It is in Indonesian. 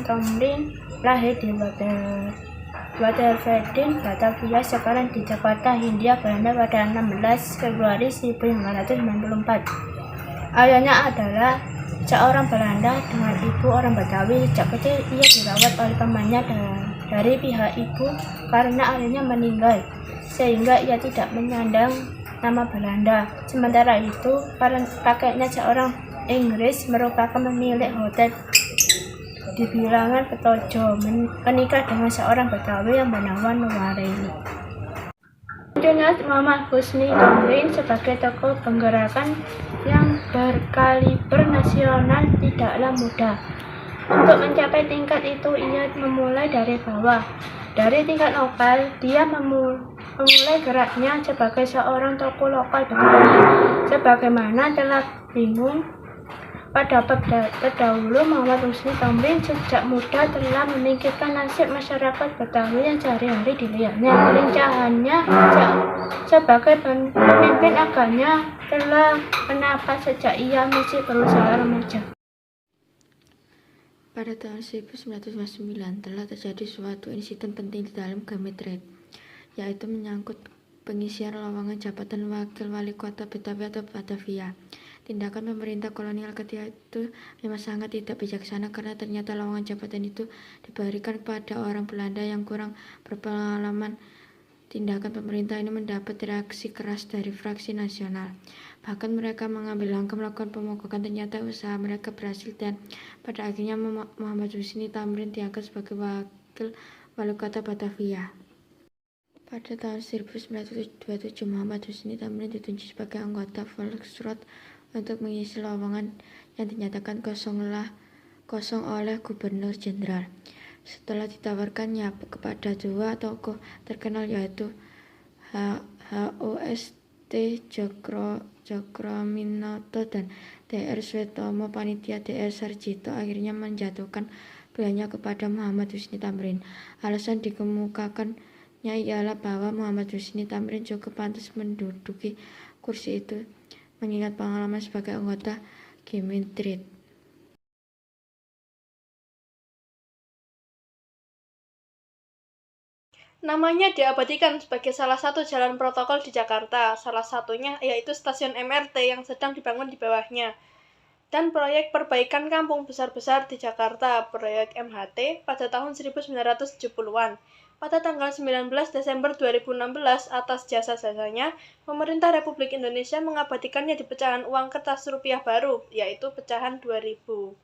Tamrin lahir di Waterveen, Batavia, sekarang di Jakarta, Hindia Belanda pada 16 Februari 1994. Ayahnya adalah seorang Belanda dengan ibu orang Betawi. Sejak kecil ia dirawat oleh pamannya dari pihak ibu karena ayahnya meninggal, sehingga ia tidak menyandang nama Belanda. Sementara itu, kakeknya seorang Inggris merupakan pemilik hotel di bilangan Petojo, menikah dengan seorang Betawi yang bernama Nuwarini. Munculnya Muhammad Husni Tamrin sebagai tokoh penggerakkan yang berkaliber nasional tidaklah mudah. Untuk mencapai tingkat itu, ia memulai dari bawah. Dari tingkat lokal, dia memulai geraknya sebagai seorang tokoh lokal Betawi. Sebagaimana telah bingung pada bab terdahulu, Muhammad Husni Tamrin sejak muda telah memikirkan nasib masyarakat Betawi yang sehari-hari dilihatnya. Kelincahannya sebagai pemimpin agaknya telah menapak sejak ia masih berusia remaja. Pada tahun 1959 telah terjadi suatu insiden penting di dalam Geometrit, yaitu menyangkut pengisian lowongan jabatan wakil wali kota Betawi atau Batavia. Tindakan pemerintah kolonial ketika itu memang sangat tidak bijaksana karena ternyata lowongan jabatan itu diberikan kepada orang Belanda yang kurang berpengalaman. Tindakan pemerintah ini mendapat reaksi keras dari fraksi nasional. Bahkan mereka mengambil langkah melakukan pemogokan. Ternyata usaha mereka berhasil dan pada akhirnya Muhammad Husni Tamrin diangkat sebagai wakil wali kota Batavia. Pada tahun 1927, Muhammad Husni Tamrin ditunjuk sebagai anggota Volksraad untuk mengisi lowongan yang dinyatakan kosong oleh Gubernur Jenderal. Setelah ditawarkannya kepada dua tokoh terkenal yaitu HOST Djokroaminoto dan Dr. Suetomo, panitia Dr. Sarjito akhirnya menjatuhkan pilihannya kepada Muhammad Husni Tamrin. Alasan dikemukakannya ialah bahwa Muhammad Husni Tamrin cukup pantas menduduki kursi itu mengingat pengalaman sebagai anggota Geometrit. Namanya diabadikan sebagai salah satu jalan protokol di Jakarta, salah satunya yaitu stasiun MRT yang sedang dibangun di bawahnya. Dan proyek perbaikan kampung besar-besar di Jakarta, proyek MHT, pada tahun 1970-an. Pada tanggal 19 Desember 2016, atas jasa-jasanya, pemerintah Republik Indonesia mengabadikannya di pecahan uang kertas rupiah baru, yaitu pecahan 2000.